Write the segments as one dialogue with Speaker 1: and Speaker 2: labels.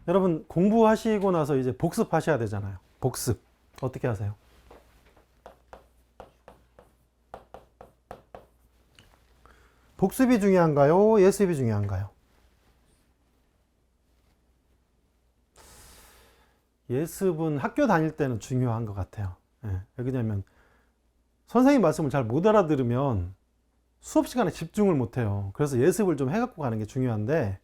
Speaker 1: 여러분 공부하시고 나서 이제 복습하셔야 되잖아요. 복습. 어떻게 하세요? 복습이 중요한가요? 예습이 중요한가요? 예습은 학교 다닐 때는 중요한 것 같아요. 예, 왜냐면 선생님 말씀을 잘 못 알아들으면 수업 시간에 집중을 못 해요. 그래서 예습을 좀 해갖고 가는 게 중요한데,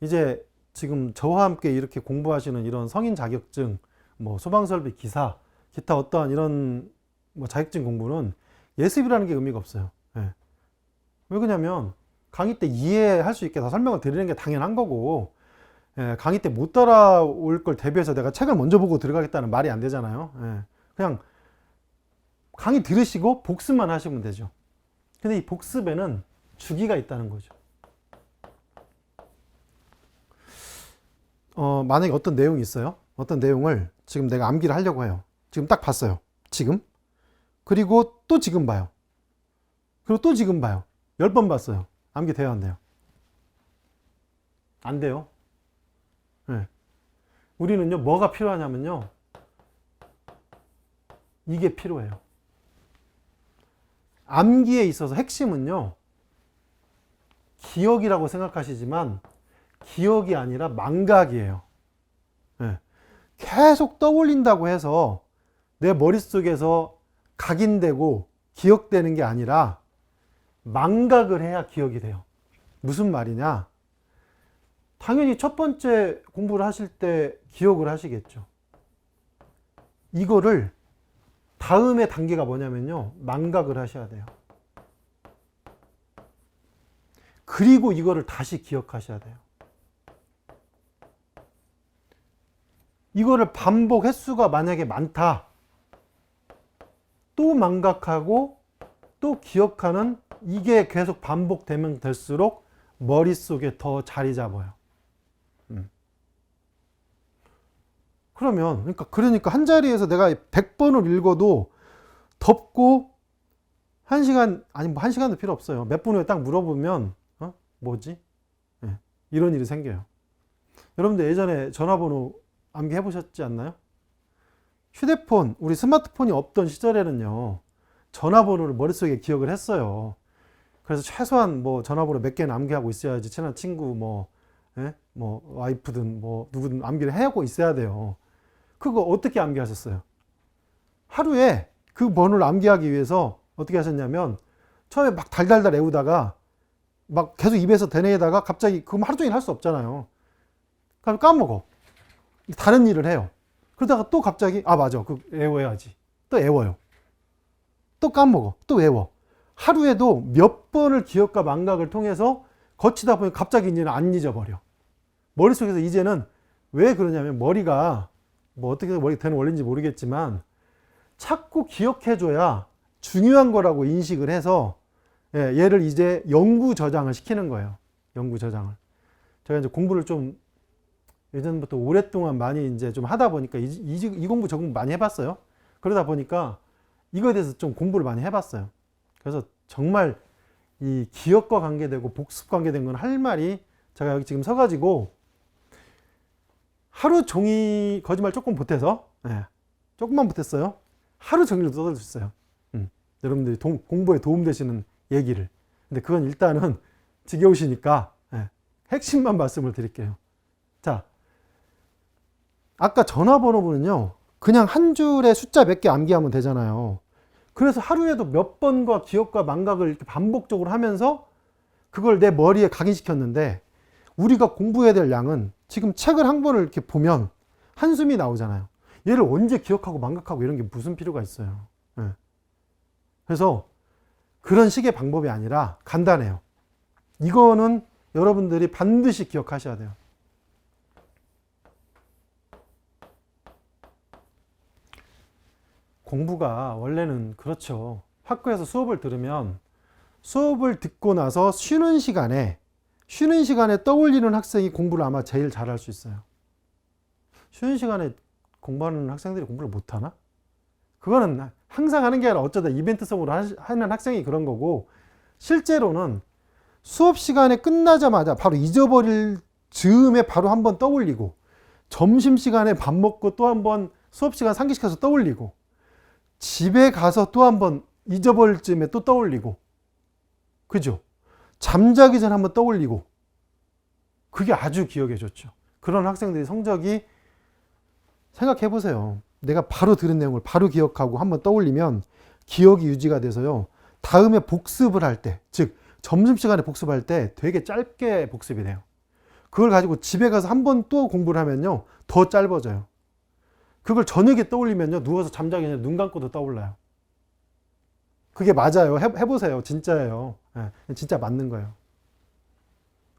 Speaker 1: 이제 지금 저와 함께 이렇게 공부하시는 이런 성인 자격증, 뭐 소방설비 기사, 기타 어떠한 이런 뭐 자격증 공부는 예습이라는 게 의미가 없어요. 예. 왜 그러냐면 강의 때 이해할 수 있게 다 설명을 드리는 게 당연한 거고, 예, 강의 때 못 따라올 걸 대비해서 내가 책을 먼저 보고 들어가겠다는 말이 안 되잖아요. 예. 그냥 강의 들으시고 복습만 하시면 되죠. 근데 이 복습에는 주기가 있다는 거죠. 만약에 어떤 내용이 있어요. 어떤 내용을 지금 내가 암기를 하려고 해요. 지금 딱 봤어요. 지금. 그리고 또 지금 봐요. 그리고 또 지금 봐요. 10번 봤어요. 암기 돼요, 안 돼요? 안 돼요. 네. 우리는요, 뭐가 필요하냐면요, 이게 필요해요. 암기에 있어서 핵심은요, 기억이라고 생각하시지만 기억이 아니라 망각이에요. 네. 계속 떠올린다고 해서 내 머릿속에서 각인되고 기억되는 게 아니라 망각을 해야 기억이 돼요. 무슨 말이냐? 당연히 첫 번째 공부를 하실 때 기억을 하시겠죠. 이거를 다음의 단계가 뭐냐면요, 망각을 하셔야 돼요. 그리고 이거를 다시 기억하셔야 돼요. 이거를 반복 횟수가 만약에 많다, 또 망각하고 또 기억하는, 이게 계속 반복되면 될수록 머릿속에 더 자리 잡아요. 그러니까 한 자리에서 내가 100번을 읽어도 덮고 1시간, 아니 뭐 1시간도 필요 없어요. 몇 분 후에 딱 물어보면 뭐지? 네, 이런 일이 생겨요. 여러분들 예전에 전화번호 암기해 보셨지 않나요? 휴대폰, 우리 스마트폰이 없던 시절에는요, 전화번호를 머릿속에 기억을 했어요. 그래서 최소한 뭐 전화번호 몇 개는 암기하고 있어야지 친한 친구 뭐 와이프든 뭐 누구든 암기를 하고 있어야 돼요. 그거 어떻게 암기하셨어요? 하루에 그 번호를 암기하기 위해서 어떻게 하셨냐면, 처음에 막 달달달 외우다가 막 계속 입에서 되뇌다가 갑자기 그럼 하루 종일 할 수 없잖아요. 그럼 까먹어. 다른 일을 해요. 그러다가 또 갑자기 맞아, 그 외워야지. 또 외워요. 또 까먹어. 또 외워. 하루에도 몇 번을 기억과 망각을 통해서 거치다 보니 갑자기 이제는 안 잊어버려. 머릿속에서 이제는, 왜 그러냐면 머리가 뭐 어떻게 머리 되는 원리인지 모르겠지만 자꾸 기억해줘야 중요한 거라고 인식을 해서, 얘를 이제 영구 저장을 시키는 거예요. 영구 저장을. 제가 이제 공부를 좀 예전부터 오랫동안 많이 이제 좀 하다 보니까 이 공부 저 공부 많이 해봤어요. 그러다 보니까 이거에 대해서 좀 공부를 많이 해봤어요. 그래서 정말 이 기억과 관계되고 복습 관계된 건 할 말이, 제가 여기 지금 서가지고 하루 종일, 거짓말 조금 보태서, 조금만 보탰어요. 하루 종일 떠들 수 있어요. 여러분들이 공부에 도움되시는 얘기를. 근데 그건 일단은 지겨우시니까 핵심만 말씀을 드릴게요. 자, 아까 전화번호는요, 그냥 한 줄에 숫자 몇 개 암기하면 되잖아요. 그래서 하루에도 몇 번과 기억과 망각을 이렇게 반복적으로 하면서 그걸 내 머리에 각인시켰는데, 우리가 공부해야 될 양은 지금 책을 한 권을 이렇게 보면 한숨이 나오잖아요. 얘를 언제 기억하고 망각하고 이런 게 무슨 필요가 있어요. 그래서 그런 식의 방법이 아니라 간단해요. 이거는 여러분들이 반드시 기억하셔야 돼요. 공부가 원래는 그렇죠. 학교에서 수업을 들으면 수업을 듣고 나서 쉬는 시간에 떠올리는 학생이 공부를 아마 제일 잘할 수 있어요. 쉬는 시간에 공부하는 학생들이 공부를 못하나? 그거는 항상 하는 게 아니라 어쩌다 이벤트성으로 하는 학생이 그런 거고, 실제로는 수업 시간에 끝나자마자 바로 잊어버릴 즈음에 바로 한번 떠올리고, 점심시간에 밥 먹고 또 한 번 수업시간 상기시켜서 떠올리고, 집에 가서 또 한 번 잊어버릴 쯤에 또 떠올리고, 그죠? 잠자기 전에 한번 떠올리고, 그게 아주 기억에 좋죠. 그런 학생들이 성적이, 생각해 보세요. 내가 바로 들은 내용을 바로 기억하고 한번 떠올리면 기억이 유지가 돼서요, 다음에 복습을 할 때, 즉 점심시간에 복습할 때 되게 짧게 복습이 돼요. 그걸 가지고 집에 가서 한 번 또 공부를 하면요, 더 짧아져요. 그걸 저녁에 떠올리면요, 누워서 잠자기 전에 눈 감고도 떠올라요. 그게 맞아요. 해보세요. 진짜예요. 네, 진짜 맞는 거예요.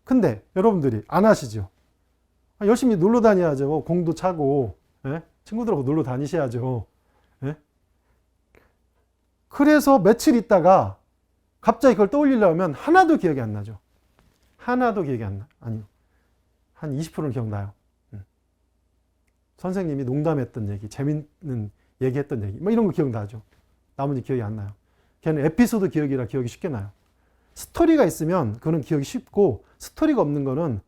Speaker 1: 근데 여러분들이 안 하시죠? 열심히 놀러 다녀야죠. 공도 차고, 예? 친구들하고 놀러 다니셔야죠. 예? 그래서 며칠 있다가 갑자기 그걸 떠올리려면 하나도 기억이 안 나죠. 하나도 기억이 안 나. 아니요. 한 20%는 기억나요. 선생님이 농담했던 얘기, 재밌는 얘기했던 얘기, 뭐 이런 거 기억나죠. 나머지 기억이 안 나요. 걔는 에피소드 기억이라 기억이 쉽게 나요. 스토리가 있으면 그거는 기억이 쉽고, 스토리가 없는 거는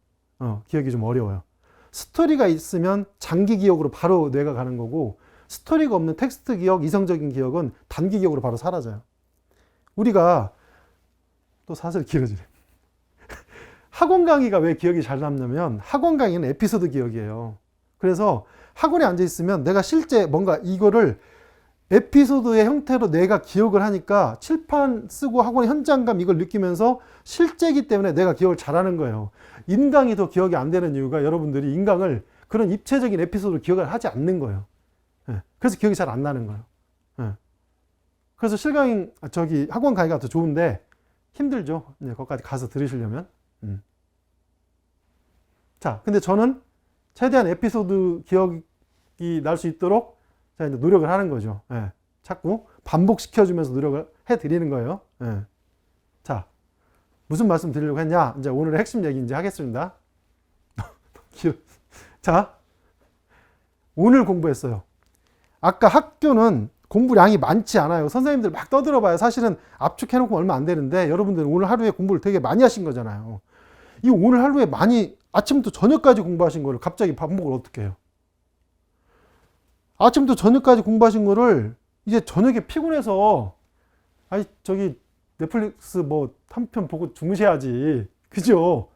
Speaker 1: 기억이 좀 어려워요. 스토리가 있으면 장기 기억으로 바로 뇌가 가는 거고, 스토리가 없는 텍스트 기억, 이성적인 기억은 단기 기억으로 바로 사라져요. 우리가 또 사슬이 길어지네. 학원 강의가 왜 기억이 잘 남냐면, 학원 강의는 에피소드 기억이에요. 그래서 학원에 앉아 있으면 내가 실제 뭔가 이거를 에피소드의 형태로 내가 기억을 하니까 칠판 쓰고 학원 현장감 이걸 느끼면서 실제이기 때문에 내가 기억을 잘하는 거예요. 인강이 더 기억이 안 되는 이유가 여러분들이 인강을 그런 입체적인 에피소드로 기억을 하지 않는 거예요. 그래서 기억이 잘 안 나는 거예요. 그래서 실강, 학원 강의가 더 좋은데 힘들죠. 거기까지 가서 들으시려면. 자, 근데 저는 최대한 에피소드 기억이 날 수 있도록 자, 이제 노력을 하는 거죠. 자꾸 반복시켜주면서 노력을 해드리는 거예요. 자, 무슨 말씀 드리려고 했냐? 이제 오늘의 핵심 얘기 이제 하겠습니다. 자, 오늘 공부했어요. 아까 학교는 공부량이 많지 않아요. 선생님들 막 떠들어봐요. 사실은 압축해놓고 얼마 안 되는데 여러분들은 오늘 하루에 공부를 되게 많이 하신 거잖아요. 이 오늘 하루에 많이 아침부터 저녁까지 공부하신 거를 갑자기 반복을 어떻게 해요? 아침부터 저녁까지 공부하신 거를 이제 저녁에 피곤해서 넷플릭스 뭐 한 편 보고 주무셔야지. 그죠?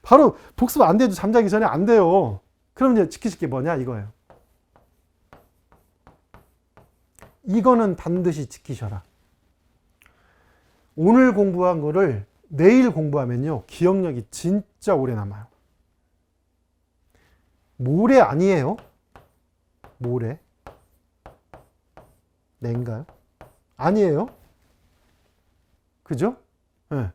Speaker 1: 바로 복습 안 돼도 잠자기 전에 안 돼요. 그럼 이제 지키실 게 뭐냐 이거예요. 이거는 반드시 지키셔라. 오늘 공부한 거를 내일 공부하면요, 기억력이 진짜 오래 남아요. 모레 아니에요? 모레? 내인가요? 아니에요? 그죠? 네.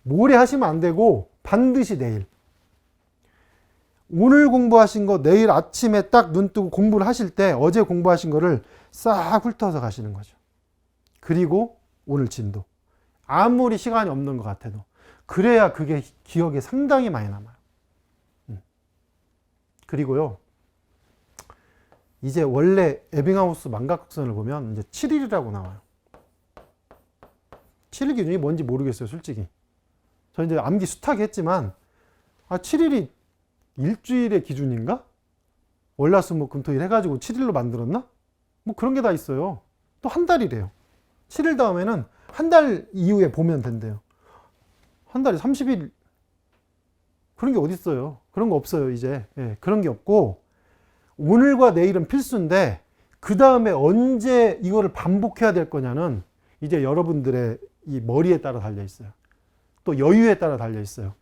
Speaker 1: 모레 하시면 안 되고 반드시 내일. 오늘 공부하신 거 내일 아침에 딱 눈 뜨고 공부를 하실 때 어제 공부하신 거를 싹 훑어서 가시는 거죠. 그리고 오늘 진도. 아무리 시간이 없는 것 같아도. 그래야 그게 기억에 상당히 많이 남아요. 그리고요, 이제 원래 에빙하우스 망각곡선을 보면 이제 7일이라고 나와요. 7일 기준이 뭔지 모르겠어요, 솔직히. 저 이제 암기 숱하게 했지만, 7일이 일주일의 기준인가? 월화수목금토일 해가지고 7일로 만들었나? 뭐 그런 게 다 있어요. 또 한 달이래요. 7일 다음에는 한 달 이후에 보면 된대요. 한 달에 30일. 그런 게 어딨어요. 그런 거 없어요, 이제. 그런 게 없고, 오늘과 내일은 필수인데, 그 다음에 언제 이거를 반복해야 될 거냐는 이제 여러분들의 이 머리에 따라 달려 있어요. 또 여유에 따라 달려 있어요.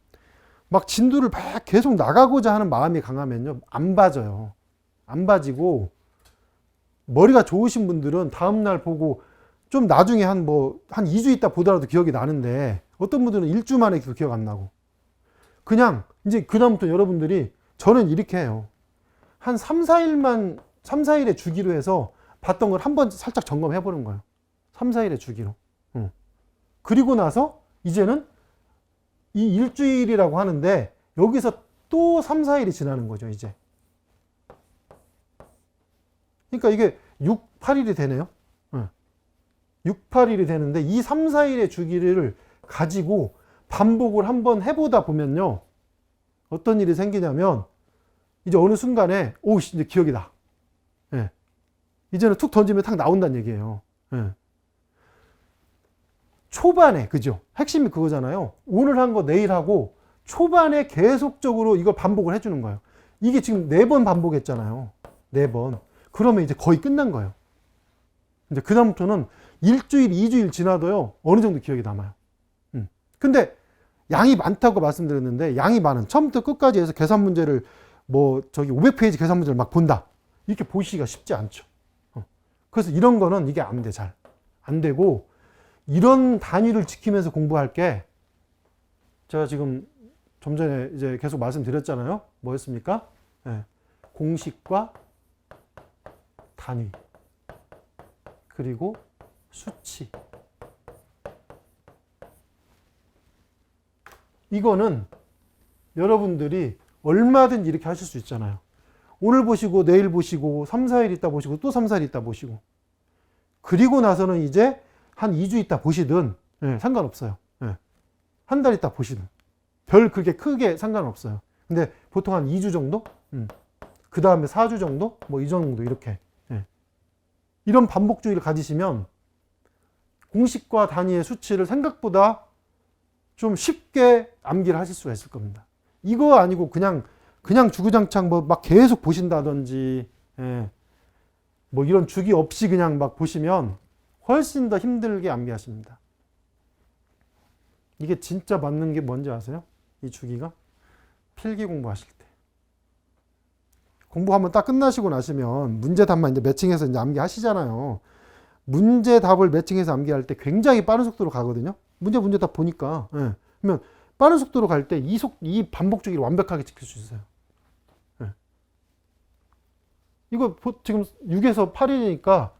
Speaker 1: 막 진도를 막 계속 나가고자 하는 마음이 강하면요, 안 봐져요. 안 봐지고, 머리가 좋으신 분들은 다음날 보고 좀 나중에 한 2주 있다 보더라도 기억이 나는데, 어떤 분들은 일주 만에 기억 안 나고. 그냥 이제 그다음부터 여러분들이, 저는 이렇게 해요. 한 3, 4일의 주기로 해서 봤던 걸 한번 살짝 점검해 보는 거예요. 3, 4일의 주기로. 그리고 나서 이제는 이 일주일이라고 하는데 여기서 또 3, 4일이 지나는 거죠, 이제. 그러니까 이게 6, 8일이 되네요. 6, 8일이 되는데 이 3, 4일의 주기를 가지고 반복을 한번 해보다 보면요, 어떤 일이 생기냐면 이제 어느 순간에 오, 이제 기억이 나. 예. 이제는 툭 던지면 탁 나온다는 얘기예요. 예. 초반에, 그죠? 핵심이 그거잖아요. 오늘 한 거 내일 하고 초반에 계속적으로 이걸 반복을 해주는 거예요. 이게 지금 4번 반복했잖아요. 4번. 그러면 이제 거의 끝난 거예요. 이제 그다음부터는 일주일, 2주일 지나도요, 어느 정도 기억이 남아요. 근데 양이 많다고 말씀드렸는데, 양이 많은, 처음부터 끝까지 해서 계산 문제를 500페이지 계산 문제를 막 본다. 이렇게 보시기가 쉽지 않죠. 그래서 이런 거는 이게 안 돼, 잘. 안 되고, 이런 단위를 지키면서 공부할 게, 제가 지금 좀 전에 이제 계속 말씀드렸잖아요. 뭐였습니까? 네. 공식과 단위, 그리고 수치. 이거는 여러분들이 얼마든지 이렇게 하실 수 있잖아요. 오늘 보시고 내일 보시고 3, 4일 있다 보시고 또 3, 4일 있다 보시고, 그리고 나서는 이제 한 2주 있다 보시든 상관없어요. 한 달 있다 보시든 별 그렇게 크게 상관없어요. 근데 보통 한 2주 정도? 그 다음에 4주 정도? 뭐 이 정도 이렇게. 이런 반복주의를 가지시면 공식과 단위의 수치를 생각보다 좀 쉽게 암기를 하실 수가 있을 겁니다. 이거 아니고 그냥 주구장창 막 계속 보신다든지, 뭐 이런 주기 없이 그냥 막 보시면 훨씬 더 힘들게 암기하십니다. 이게 진짜 맞는 게 뭔지 아세요? 이 주기가? 필기 공부하실 때. 공부 한번 딱 끝나시고 나시면 문제답만 이제 매칭해서 이제 암기하시잖아요. 문제답을 매칭해서 암기할 때 굉장히 빠른 속도로 가거든요. 문제답 보니까. 그러면 빠른 속도로 갈 때 이 반복 주기를 완벽하게 지킬 수 있어요. 이거 지금 6에서 8일이니까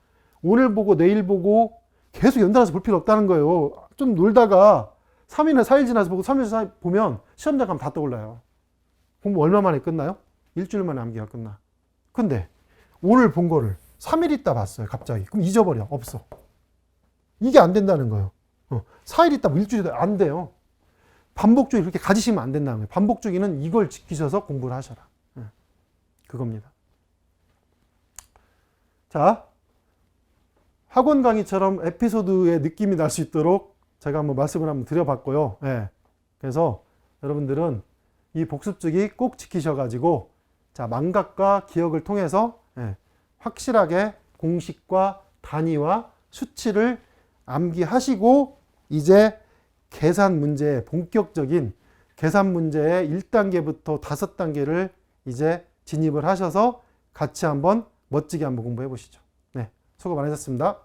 Speaker 1: 오늘 보고 내일 보고 계속 연달아서 볼 필요 없다는 거예요. 좀 놀다가 3일이나 4일 지나서 보고 3일, 4일 보면 시험장 가면 다 떠올라요. 공부 얼마 만에 끝나요? 일주일 만에 암기가 끝나. 근데 오늘 본 거를 3일 있다 봤어요. 갑자기. 그럼 잊어버려. 없어. 이게 안 된다는 거예요. 4일 있다, 뭐 일주일 있다. 안 돼요. 반복주기 그렇게 가지시면 안 된다는 거예요. 반복주기는 이걸 지키셔서 공부를 하셔라. 그겁니다. 자, 학원 강의처럼 에피소드의 느낌이 날 수 있도록 제가 한번 말씀을 한번 드려봤고요. 그래서 여러분들은 이 복습주기 꼭 지키셔가지고, 자, 망각과 기억을 통해서 확실하게 공식과 단위와 수치를 암기하시고, 이제 계산 문제, 본격적인 계산 문제의 1단계부터 5단계를 이제 진입을 하셔서 같이 한번 멋지게 한번 공부해 보시죠. 네, 수고 많으셨습니다.